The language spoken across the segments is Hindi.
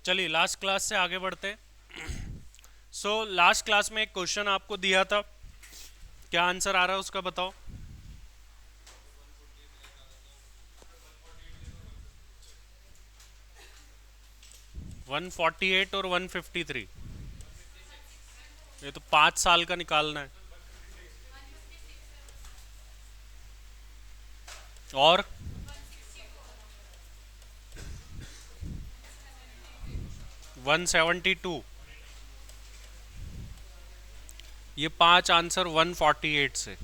चलिए लास्ट क्लास से आगे बढ़ते हैं। सो लास्ट क्लास में एक क्वेश्चन आपको दिया था, क्या आंसर आ रहा है उसका बताओ। 148 और 153, ये तो 5 साल का निकालना है। और 172, ये 5 आंसर 148 से।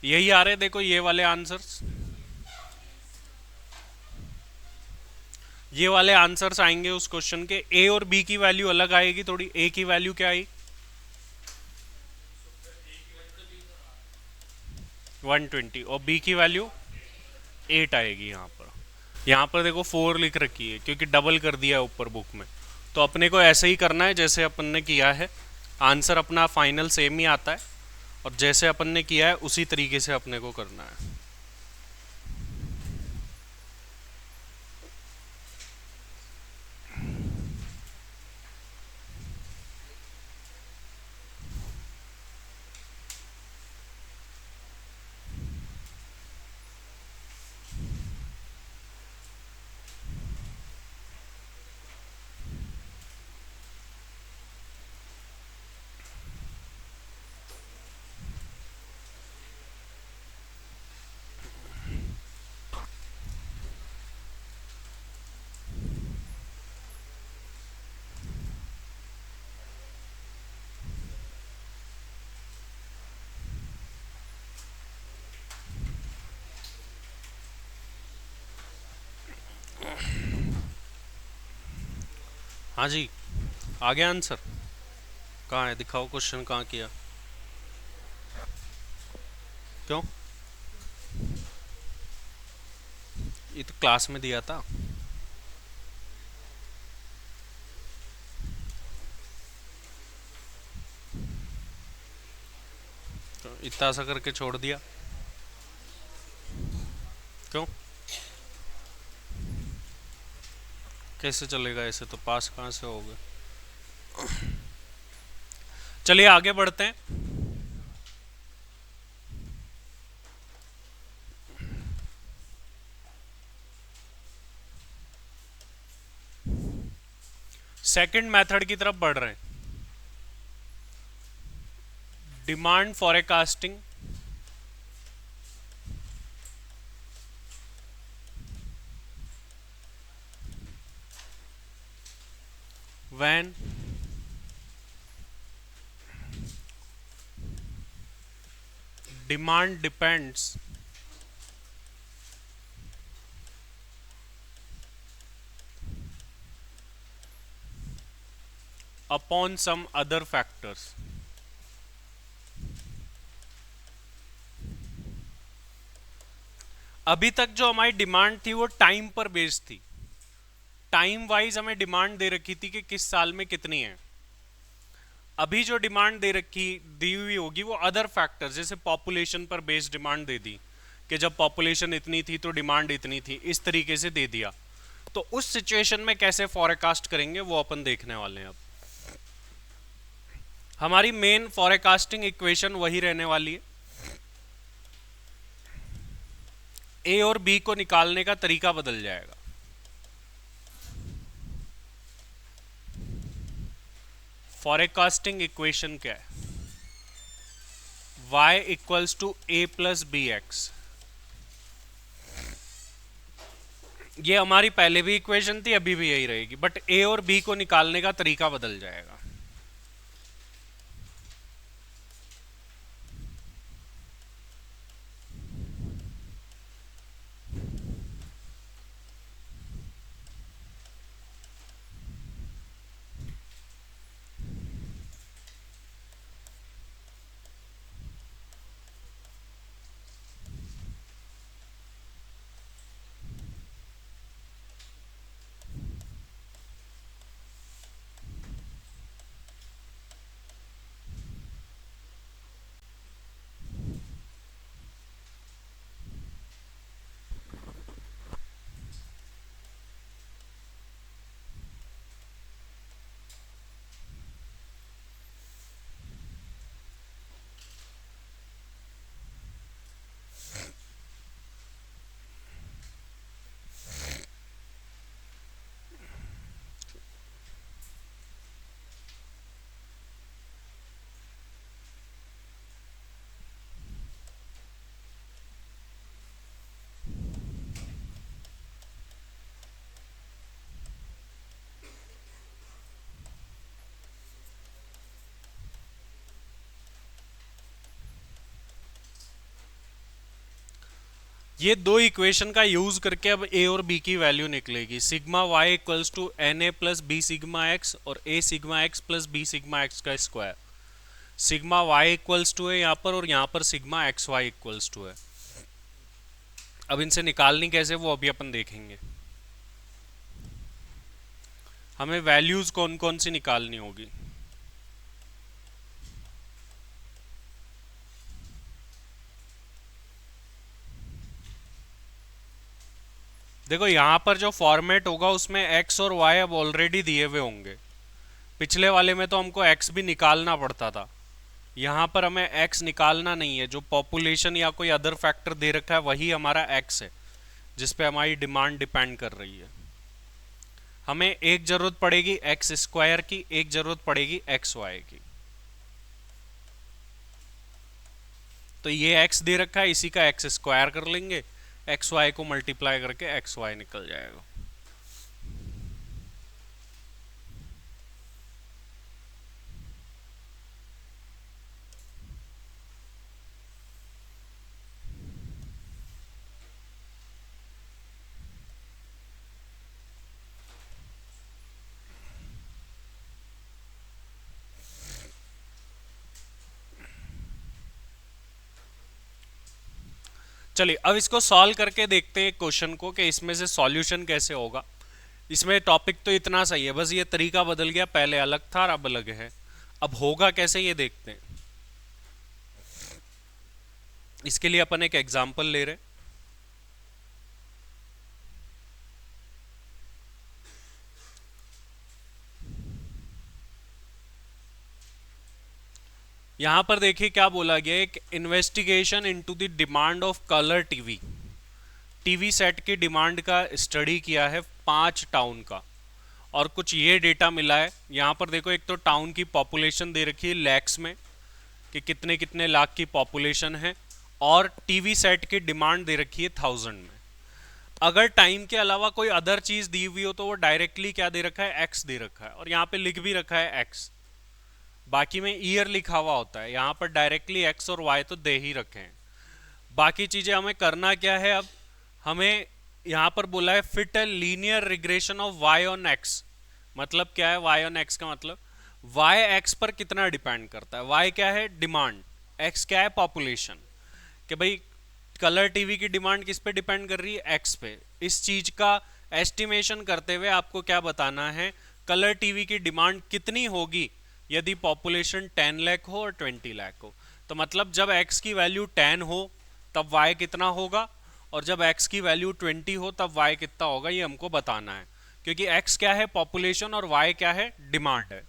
यही आ रहे, देखो ये वाले आंसर्स, ये वाले आंसर्स आएंगे उस क्वेश्चन के। ए और बी की वैल्यू अलग आएगी थोड़ी। ए की वैल्यू क्या आई? 120, और बी की वैल्यू 8 आएगी। यहाँ पर देखो 4 लिख रखी है क्योंकि डबल कर दिया है ऊपर बुक में। तो अपने को ऐसे ही करना है जैसे अपन ने किया है। आंसर अपना फाइनल सेम ही आता है, और जैसे अपन ने किया है उसी तरीके से अपने को करना है। हाँ जी, आ गया आंसर। कहाँ है, दिखाओ क्वेश्चन कहाँ किया। क्यों? ये तो क्लास में दिया था। तो इतना सा करके छोड़ दिया। क्यों? कैसे चलेगा ऐसे, तो पास कहाँ से होगा। चलिए आगे बढ़ते हैं। सेकंड मेथड की तरफ बढ़ रहे हैं। Demand forecasting when demand depends upon some other factors। अभी तक जो हमारी डिमांड थी वो टाइम पर बेस्ड थी। टाइम वाइज हमें डिमांड दे रखी थी कि किस साल में कितनी है। अभी जो डिमांड दे रखी दी हुई होगी वो अदर फैक्टर्स, जैसे पॉपुलेशन पर बेस्ड डिमांड दे दी कि जब पॉपुलेशन इतनी थी तो डिमांड इतनी थी, इस तरीके से दे दिया। तो उस सिचुएशन में कैसे फॉरकास्ट करेंगे वो अपन देखने वाले हैं। अब हमारी मेन फॉरकास्टिंग इक्वेशन वही रहने वाली है। ए और बी को निकालने का तरीका बदल जाएगा। फॉरकास्टिंग इक्वेशन क्या है? y equals to a plus b x. ये हमारी पहले भी इक्वेशन थी, अभी भी यही रहेगी, बट ए और बी को निकालने का तरीका बदल जाएगा। ये दो इक्वेशन का यूज करके अब ए और बी की वैल्यू निकलेगी। Sigma y equals to n a plus b sigma x और a sigma x plus b sigma x का square. Sigma y equals to है यहाँ पर और यहाँ पर sigma x y equals to है। अब इनसे निकालनी कैसे वो अभी अपन देखेंगे। हमें वैल्यूज कौन कौन सी निकालनी होगी। देखो यहाँ पर जो फॉर्मेट होगा उसमें x और y अब ऑलरेडी दिए हुए होंगे। पिछले वाले में तो हमको x भी निकालना पड़ता था, यहाँ पर हमें x निकालना नहीं है। जो पॉपुलेशन या कोई अदर फैक्टर दे रखा है वही हमारा x है जिस पे हमारी डिमांड डिपेंड कर रही है। हमें एक जरूरत पड़ेगी एक्स स्क्वायर की, एक जरूरत पड़ेगी एक्स वाई की। तो ये x दे रखा है, इसी का एक्स स्क्वायर कर लेंगे, एक्स वाई को मल्टीप्लाई करके एक्स वाई निकल जाएगा। चलिए अब इसको सॉल्व करके देखते हैं क्वेश्चन को कि इसमें से सॉल्यूशन कैसे होगा। इसमें टॉपिक तो इतना सही है, बस ये तरीका बदल गया, पहले अलग था और अब अलग है। अब होगा कैसे ये देखते हैं। इसके लिए अपन एक एग्जांपल ले रहे हैं। यहां पर देखिए क्या बोला गया, एक investigation into the demand of colour TV. TV set की डिमांड का स्टडी किया है 5 टाउन का और कुछ ये डेटा मिला है। यहाँ पर देखो एक तो टाउन की पॉपुलेशन दे रखी है लैक्स में कि कितने कितने लाख की पॉपुलेशन है, और टीवी सेट की डिमांड दे रखी है 1000 में। अगर टाइम के अलावा कोई अदर चीज दी हुई हो तो वो डायरेक्टली क्या दे रखा है, एक्स दे रखा है, और यहाँ पे लिख भी रखा है एक्स। बाकी में ईयर लिखा हुआ होता है, यहाँ पर डायरेक्टली एक्स और वाई तो दे ही रखे हैं। बाकी चीजें हमें करना क्या है। अब हमें यहाँ पर बोला है fit a linear regression of y on x. मतलब क्या है वाई ऑन एक्स का मतलब, वाई एक्स पर कितना डिपेंड करता है। वाई क्या है, डिमांड, एक्स क्या है, पॉपुलेशन। कि भाई कलर टीवी की डिमांड किस पे डिपेंड कर रही है, एक्स पे। इस चीज का एस्टिमेशन करते हुए आपको क्या बताना है, कलर टीवी की डिमांड कितनी होगी यदि पॉपुलेशन 10 लाख हो और 20 लाख हो। तो मतलब जब x की वैल्यू 10 हो तब y कितना होगा, और जब x की वैल्यू 20 हो तब y कितना होगा, ये हमको बताना है। क्योंकि x क्या है, पॉपुलेशन, और y क्या है, डिमांड है।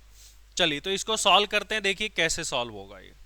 चलिए तो इसको सॉल्व करते हैं, देखिए कैसे सॉल्व होगा ये।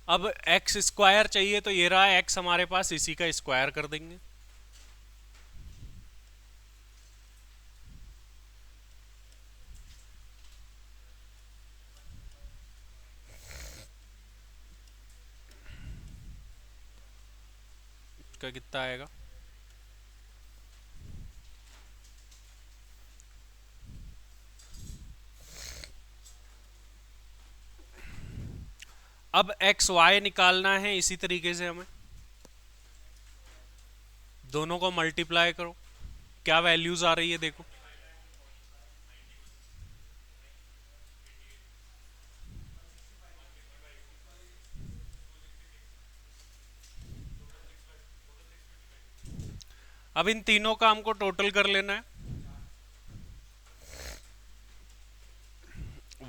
अब एक्स स्क्वायर चाहिए तो ये रहा एक्स हमारे पास, इसी का स्क्वायर कर देंगे। इसका कितना आएगा, अब एक्स वाई निकालना है। इसी तरीके से हमें दोनों को मल्टीप्लाई करो, क्या वैल्यूज आ रही है देखो। अब इन तीनों का हमको टोटल कर लेना है,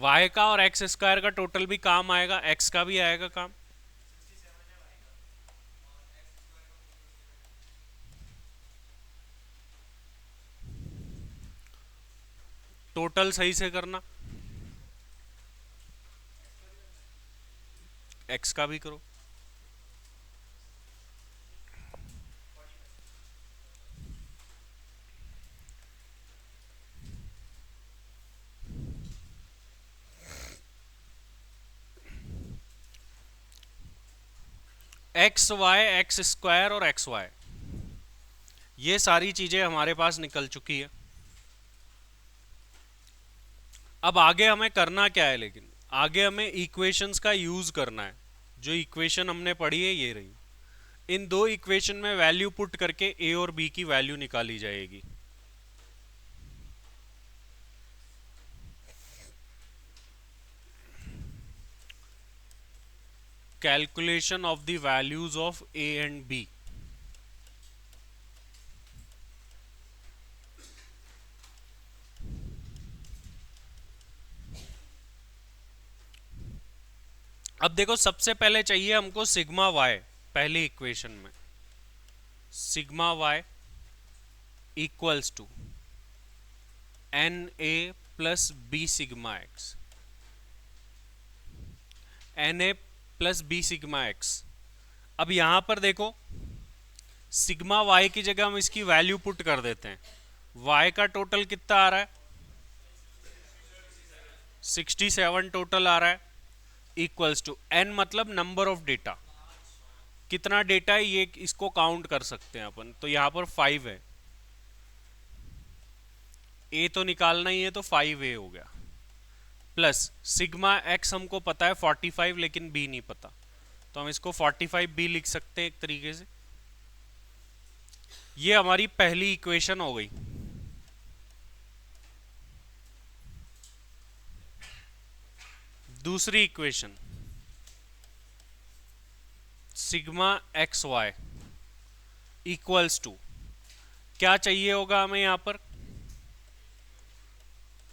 y का और एक्स स्क्वायर का टोटल भी काम आएगा, x का भी आएगा काम। टोटल सही से करना, x का भी करो। एक्स वाई, एक्स स्क्वायर और एक्स वाई, ये सारी चीजें हमारे पास निकल चुकी है। अब आगे हमें करना क्या है, लेकिन आगे हमें इक्वेशंस का यूज करना है। जो इक्वेशन हमने पढ़ी है ये रही, इन दो इक्वेशन में वैल्यू पुट करके ए और बी की वैल्यू निकाली जाएगी। Calculation of the values of a and b. अब देखो, सबसे पहले चाहिए हमको सिग्मा वाई। पहली इक्वेशन में sigma y equals to n a plus b sigma x, n a plus b sigma x. अब यहां पर देखो, सिग्मा वाई की जगह हम इसकी वैल्यू पुट कर देते हैं। वाई का टोटल कितना आ रहा है, 67 टोटल आ रहा है, इक्वल्स टू एन मतलब नंबर ऑफ डेटा। कितना डेटा है ये इसको काउंट कर सकते हैं अपन, तो यहां पर 5 है। ए तो निकालना ही है, तो 5 ए हो गया, प्लस सिग्मा एक्स हमको पता है 45, लेकिन बी नहीं पता, तो हम इसको 45 बी लिख सकते हैं एक तरीके से। ये हमारी पहली इक्वेशन हो गई। दूसरी equation sigma x y equals to, क्या चाहिए होगा हमें यहां पर,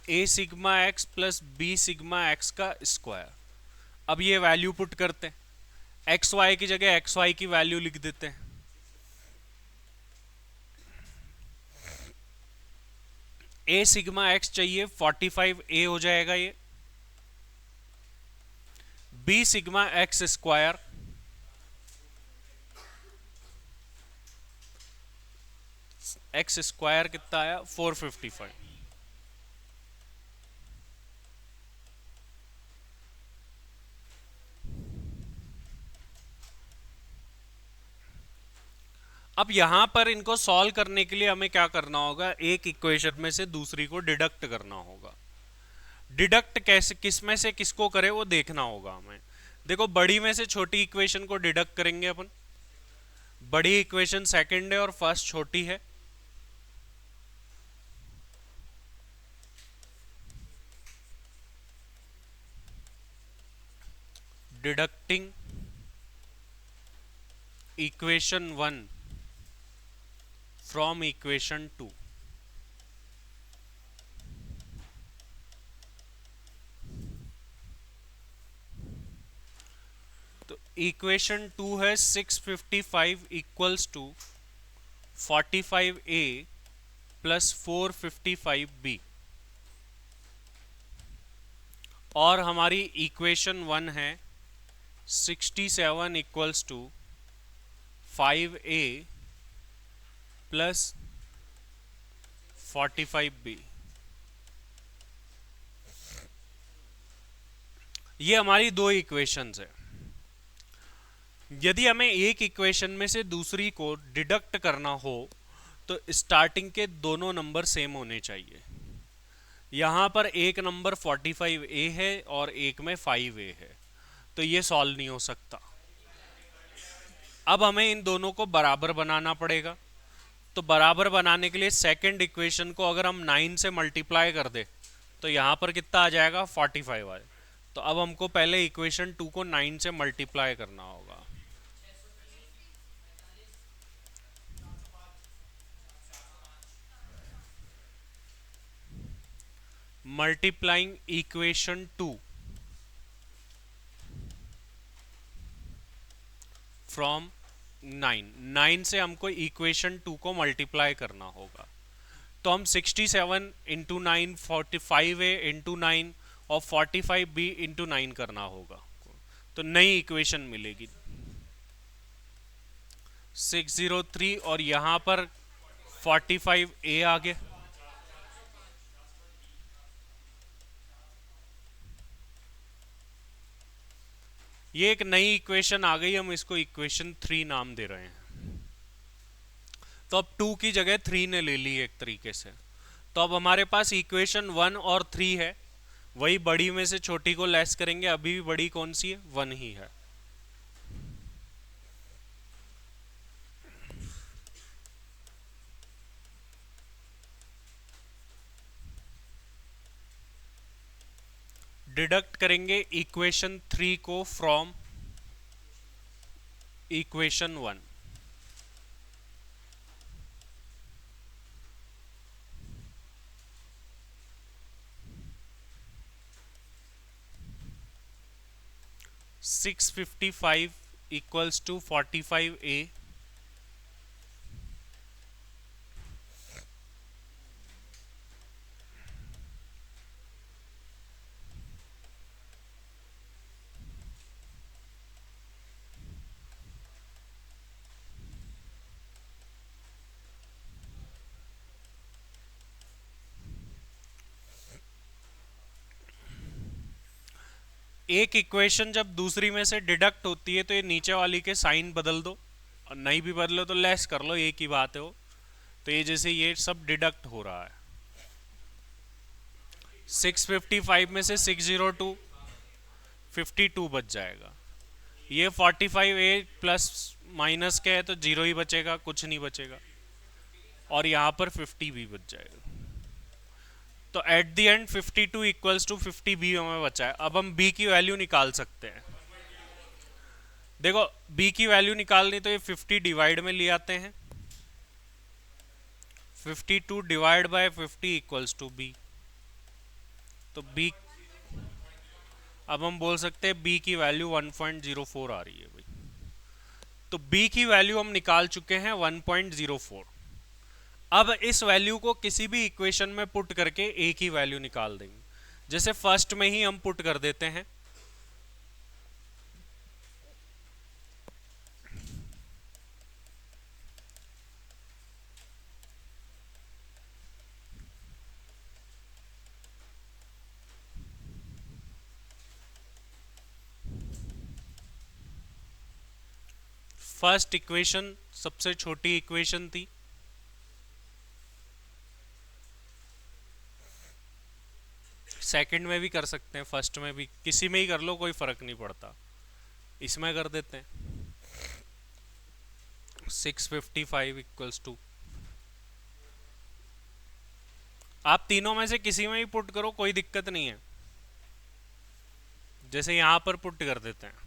a sigma x plus b sigma x का स्क्वायर। अब ये वैल्यू पुट करते हैं, एक्स वाई की जगह एक्स वाई की वैल्यू लिख देते हैं। ए सिग्मा एक्स चाहिए 45 ए हो जाएगा ये, b sigma x square x square कितना आया 455। अब यहां पर इनको सॉल्व करने के लिए हमें क्या करना होगा, एक इक्वेशन में से दूसरी को डिडक्ट करना होगा। डिडक्ट कैसे, किस में से किसको करे वो देखना होगा हमें। देखो, बड़ी में से छोटी इक्वेशन को डिडक्ट करेंगे अपन। बड़ी इक्वेशन सेकंड है और फर्स्ट छोटी है, डिडक्टिंग इक्वेशन 1 फ्रॉम इक्वेशन 2। तो इक्वेशन 2 है 655 equals to 45a plus 455b, और हमारी इक्वेशन 1 है 67 equals to 5a plus 45b। ये हमारी दो इक्वेशंस है। यदि हमें एक इक्वेशन में से दूसरी को डिडक्ट करना हो तो स्टार्टिंग के दोनों नंबर सेम होने चाहिए। यहां पर एक नंबर 45a है और एक में 5a है, तो ये सॉल्व नहीं हो सकता। अब हमें इन दोनों को बराबर बनाना पड़ेगा। तो बराबर बनाने के लिए सेकंड इक्वेशन को अगर हम 9 से मल्टीप्लाई कर दे तो यहाँ पर कितना आ जाएगा 45 आ। तो अब हमको पहले इक्वेशन 2 को 9 से मल्टीप्लाई करना होगा। मल्टीप्लाइंग इक्वेशन 2 फ्रॉम 9 से हमको इक्वेशन 2 को मल्टीप्लाई करना होगा। तो हम 67 इंटू 9, 45 ए इंटू 9 और 45 बी इंटू 9 करना होगा, तो नई इक्वेशन मिलेगी 603 और यहाँ पर 45 ए आ गया। ये एक नई इक्वेशन आ गई, हम इसको इक्वेशन 3 नाम दे रहे हैं। तो अब 2 की जगह 3 ने ले ली एक तरीके से। तो अब हमारे पास इक्वेशन 1 और 3 है, वही बड़ी में से छोटी को लेस करेंगे। अभी भी बड़ी कौन सी है, 1 ही है। डिडक्ट करेंगे इक्वेशन 3 को from equation 1। Six 55 equals to 45 a. एक इक्वेशन जब दूसरी में से डिडक्ट होती है तो ये नीचे वाली के साइन बदल दो, और नहीं भी बदलो तो लेस कर लो, एक ही बात है वो। तो ये जैसे ये सब डिडक्ट हो रहा है। 655 में से 602 52 बच जाएगा। ये 45 ए प्लस माइनस के है तो जीरो ही बचेगा, कुछ नहीं बचेगा। और यहाँ पर 50 भी बच जाएगा। तो at the end 52 equals to 50 b हमें बचा है। अब हम बी की वैल्यू निकाल सकते हैं। देखो बी की वैल्यू निकालनी तो ये 50 डिवाइड में ले आते हैं। 52 divide by 50 equals to b. तो बी, अब हम बोल सकते हैं बी की वैल्यू 1.04 आ रही है भाई। तो बी की वैल्यू हम निकाल चुके हैं 1.04। अब इस वैल्यू को किसी भी इक्वेशन में पुट करके ए की वैल्यू निकाल देंगे। जैसे फर्स्ट में ही हम पुट कर देते हैं। फर्स्ट इक्वेशन सबसे छोटी इक्वेशन थी। सेकंड में भी कर सकते हैं, फर्स्ट में भी, किसी में ही कर लो, कोई फर्क नहीं पड़ता। इसमें कर देते हैं 655 इक्वल्स टू, आप तीनों में से किसी में ही पुट करो, कोई दिक्कत नहीं है। जैसे यहां पर पुट कर देते हैं।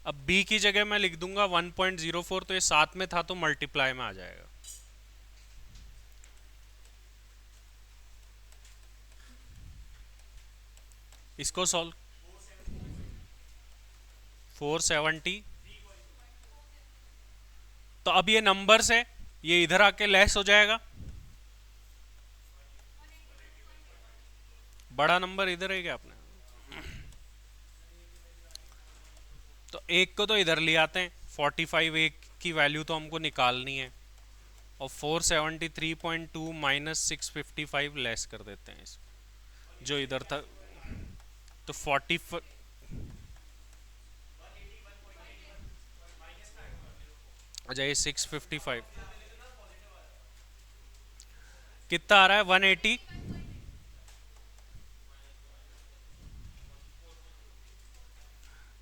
अब b की जगह मैं लिख दूंगा 1.04, तो ये साथ में था तो मल्टीप्लाई में आ जाएगा। इसको सॉल्व 470। तो अब ये नंबर्स है, ये इधर आके लेस हो जाएगा। बड़ा नंबर इधर है क्या अपने, तो एक को तो इधर ले आते हैं। 45 एक की वैल्यू तो हमको निकालनी है, और 473.2 माइनस 655 लेस कर देते हैं इस जो इधर था। तो 40, अच्छा ये 655 कितना आ रहा है, 180।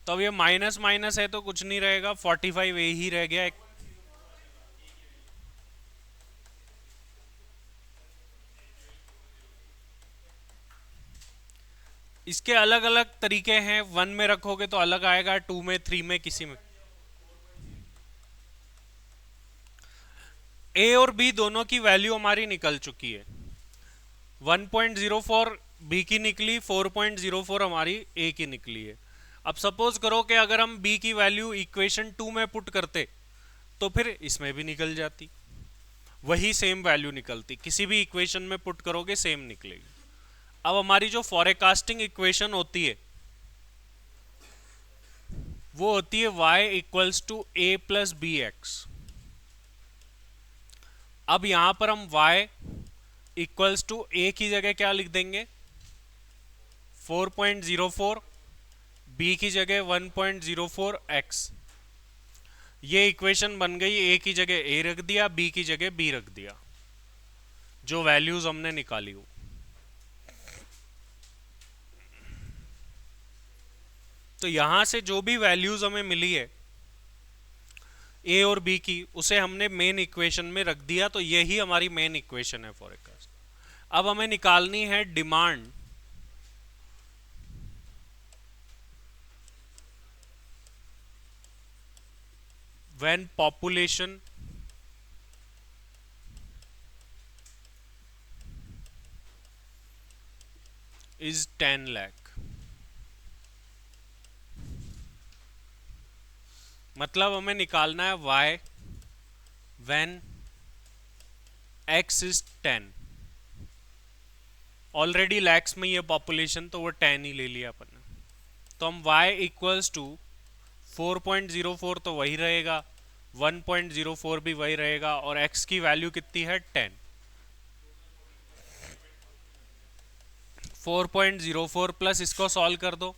तो अब ये माइनस माइनस है तो कुछ नहीं रहेगा, 45 ए ही रह गया। इसके अलग अलग तरीके हैं, 1 में रखोगे तो अलग आएगा, 2 में, 3 में, किसी में। ए और बी दोनों की वैल्यू हमारी निकल चुकी है। 1.04 बी की निकली, 4.04 हमारी ए की निकली है। अब सपोज करो कि अगर हम बी की वैल्यू इक्वेशन 2 में पुट करते तो फिर इसमें भी निकल जाती, वही सेम वैल्यू निकलती, किसी भी इक्वेशन में पुट करोगे सेम निकलेगी। अब हमारी जो फॉरकास्टिंग इक्वेशन होती है वो होती है y equals to a plus b x. अब यहां पर हम y इक्वल्स टू ए की जगह क्या लिख देंगे, 4.04, बी की जगह 1.04 x। ये इक्वेशन बन गई, ए की जगह ए रख दिया, बी की जगह बी रख दिया, जो वैल्यूज हमने निकाली हो। तो यहां से जो भी वैल्यूज हमें मिली है ए और बी की, उसे हमने मेन इक्वेशन में रख दिया, तो यही हमारी मेन इक्वेशन है फॉरकास्ट। अब हमें निकालनी है demand when population is 10 lakh. मतलब हमें निकालना है y when x is 10। Already lakhs में ये पॉपुलेशन, तो वो 10 ही ले लिया अपन ने। तो हम y इक्वल्स टू 4.04 तो वही रहेगा, 1.04 भी वही रहेगा, और x की वैल्यू कितनी है 10। 4.04 प्लस इसको सॉल्व कर दो,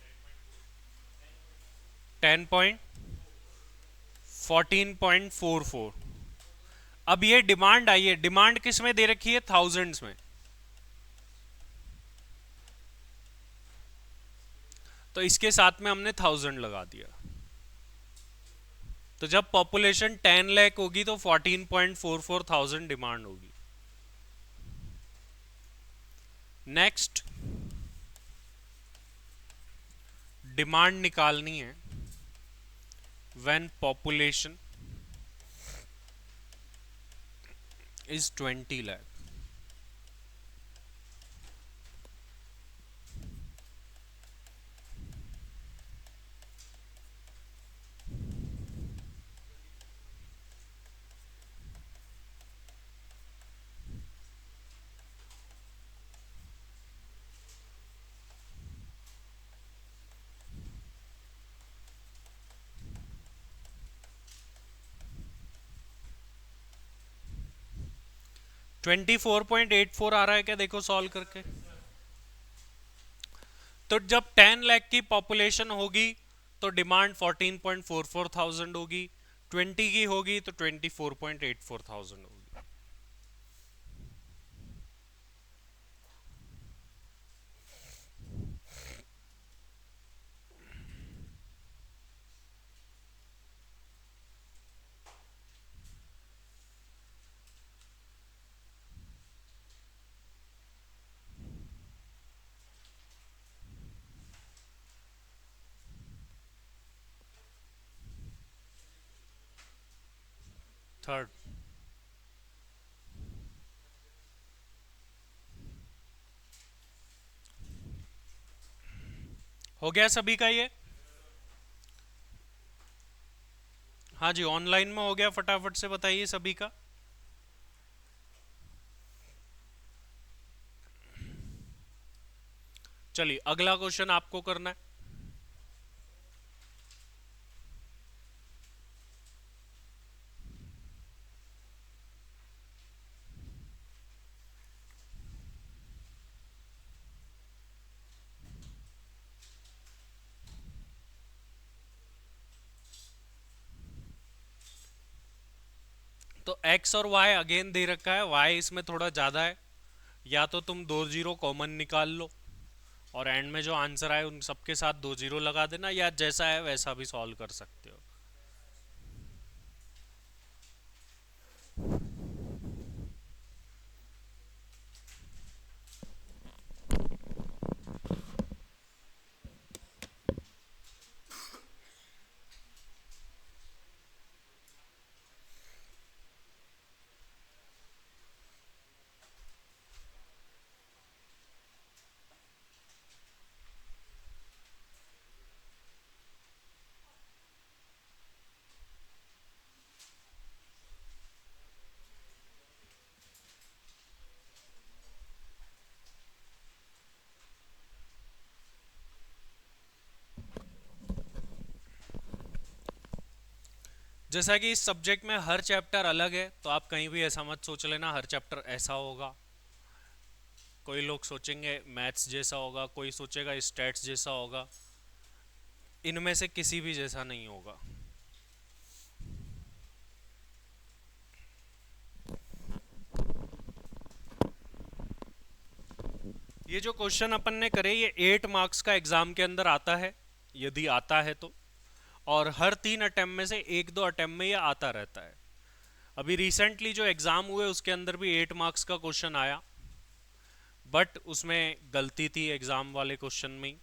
14.44। अब ये डिमांड आई है, डिमांड किस में दे रखी है, थाउजेंड्स में। तो इसके साथ में हमने 1000 लगा दिया। तो जब पॉपुलेशन 10 लाख होगी तो 14.44 थाउजेंड डिमांड होगी। नेक्स्ट डिमांड निकालनी है when population is 20 lakh. Twenty 4.84 आ रहा है क्या, देखो सॉल्व करके। तो जब 10 लाख की पॉपुलेशन होगी तो डिमांड 14.44 थाउजेंड होगी, 20 की होगी तो 24.84 थाउजेंड होगी। थर्ड हो गया सभी का ये। हाँ जी, ऑनलाइन में हो गया, फटाफट से बताइए सभी का। चलिए अगला क्वेश्चन आपको करना है। तो x और y अगेन दे रखा है, y इसमें थोड़ा ज्यादा है, या तो तुम 2 जीरो कॉमन निकाल लो, और एंड में जो आंसर आए उन सबके साथ 2 जीरो लगा देना, या जैसा है वैसा भी सॉल्व कर सकते हो। जैसा कि इस सब्जेक्ट में हर चैप्टर अलग है, तो आप कहीं भी ऐसा मत सोच लेना हर चैप्टर ऐसा होगा। कोई लोग सोचेंगे मैथ्स जैसा होगा, कोई सोचेगा स्टैट्स जैसा होगा, इनमें से किसी भी जैसा नहीं होगा। ये जो क्वेश्चन अपन ने करे ये 8 मार्क्स का एग्जाम के अंदर आता है, यदि आता है तो। और हर 3 अटेम्प्ट में से 1-2 अटेम्प्ट में ये आता रहता है। अभी रिसेंटली जो एग्जाम हुए उसके अंदर भी 8 मार्क्स का क्वेश्चन आया, बट उसमें गलती थी एग्जाम वाले क्वेश्चन में ही।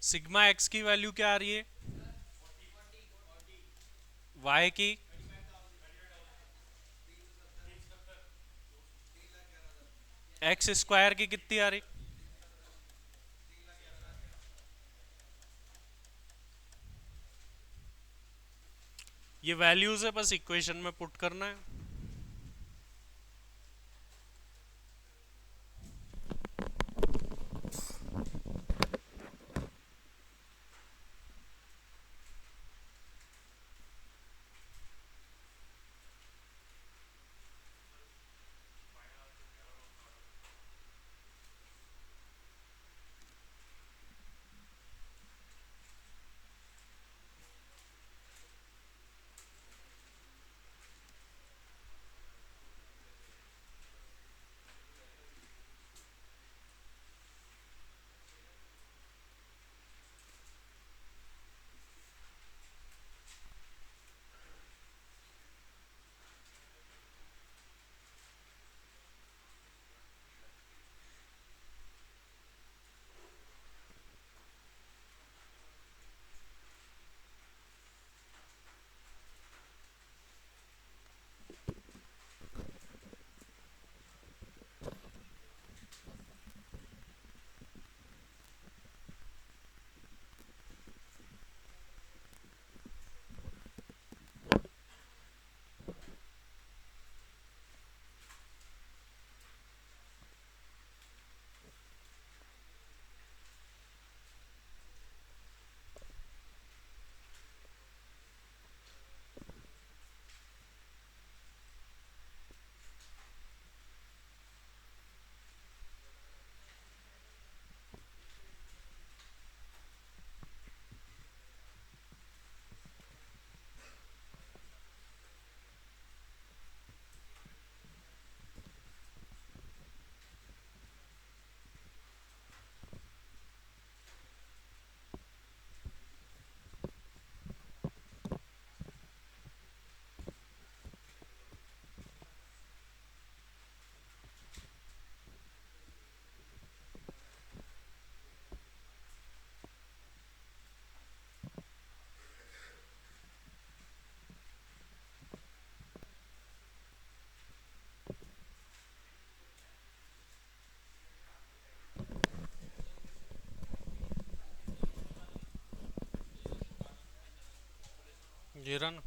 सिग्मा एक्स की वैल्यू क्या आ रही है, वाई की, एक्स स्क्वायर की कितनी आ रही, ये वैल्यूज है, बस इक्वेशन में पुट करना है। ये रहा ना।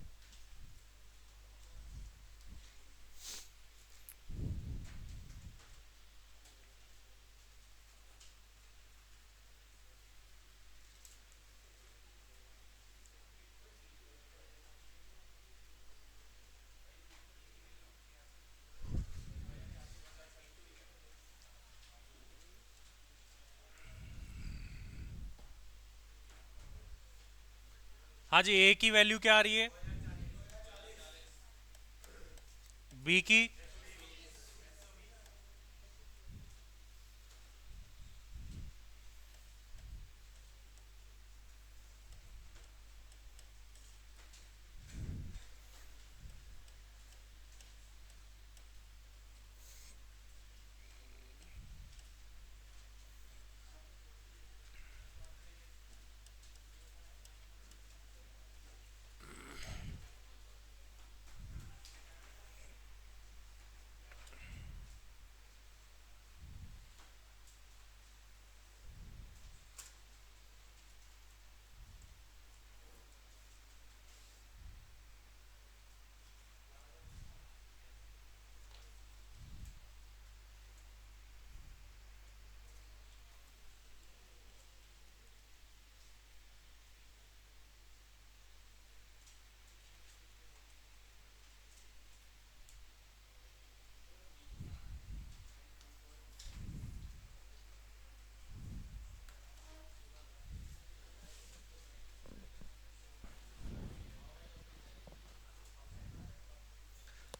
हाँ जी, ए की वैल्यू क्या आ रही है, बी की,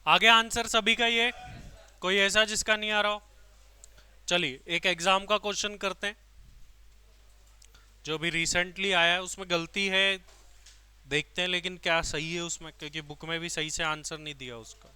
आगे आंसर सभी का ये, कोई ऐसा जिसका नहीं आ रहा हो। चलिए एक एग्जाम का क्वेश्चन करते हैं, जो भी रिसेंटली आया है उसमें गलती है, देखते हैं लेकिन क्या सही है उसमें, क्योंकि बुक में भी सही से आंसर नहीं दिया उसका।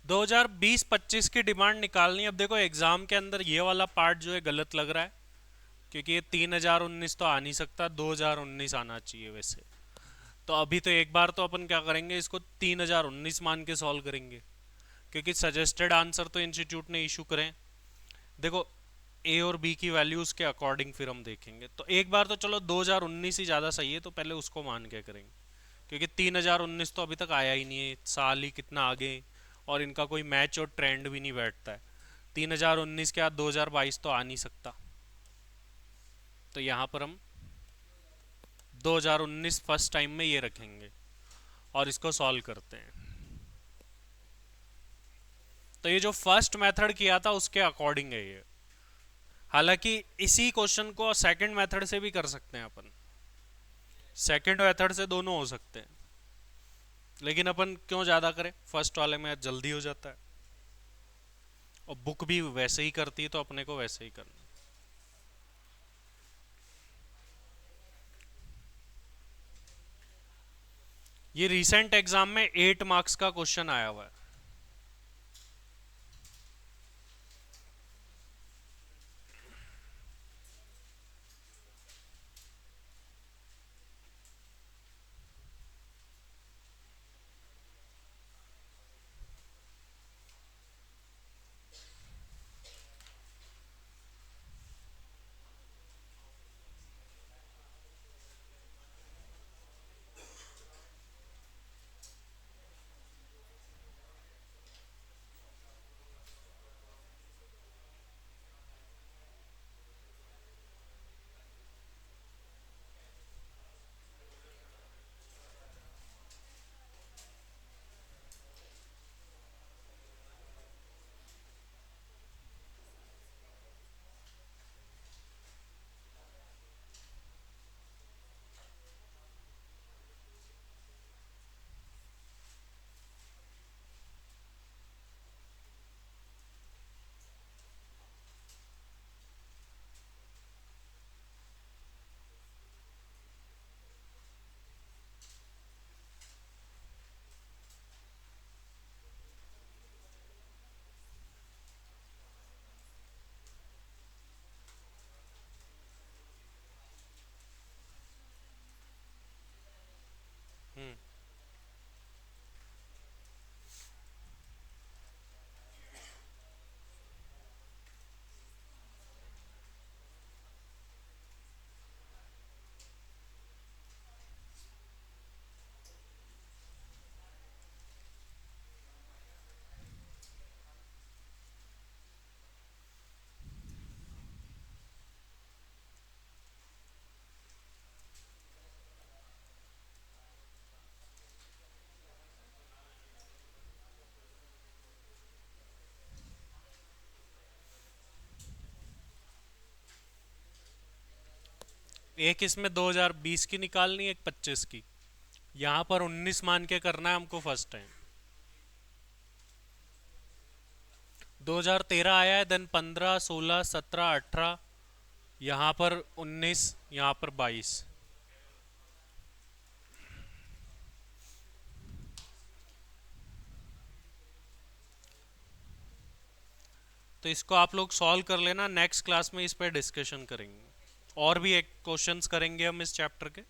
2020-25 की डिमांड निकालनी है। अब देखो एग्जाम के अंदर ये वाला पार्ट जो है गलत लग रहा है, क्योंकि ये 3019 तो आ नहीं सकता, 2019 आना चाहिए वैसे। तो अभी तो एक बार तो अपन क्या करेंगे, इसको 3019 मान के सॉल्व करेंगे, क्योंकि सजेस्टेड आंसर तो इंस्टीट्यूट ने इशू करें। देखो ए और बी की वैल्यूज के अकॉर्डिंग फिर हम देखेंगे। तो एक बार तो चलो 2019 ही ज़्यादा सही है, तो पहले उसको मान के करेंगे, क्योंकि 3019 तो अभी तक आया ही नहीं है, साल ही कितना आगे, और इनका कोई मैच और ट्रेंड भी नहीं बैठता है। 3019 के बाद 2022 तो आ नहीं सकता, तो यहाँ पर हम 2019 फर्स्ट टाइम में ये रखेंगे और इसको सॉल्व करते हैं। तो ये जो फर्स्ट मेथड किया था उसके अकॉर्डिंग है ये। हालांकि इसी क्वेश्चन को सेकंड मेथड से भी कर सकते हैं अपन, सेकंड मेथड से दोनों हो सकते हैं, लेकिन अपन क्यों ज़्यादा करें, फर्स्ट वाले में जल्दी हो जाता है और बुक भी वैसे ही करती है, तो अपने को वैसे ही करना। ये रिसेंट एग्जाम में 8 मार्क्स का क्वेश्चन आया हुआ है। हम्म। एक इसमें 2020 की निकालनी, एक 25 की। यहाँ पर 19 मान के करना है हमको फर्स्ट टाइम। 2013 आया है, देन 15, 16, 17, 18, यहाँ पर 19, यहाँ पर 22। तो इसको आप लोग सॉल्व कर लेना, नेक्स्ट क्लास में इस पर डिस्कशन करेंगे, और भी एक क्वेश्चंस करेंगे हम इस चैप्टर के।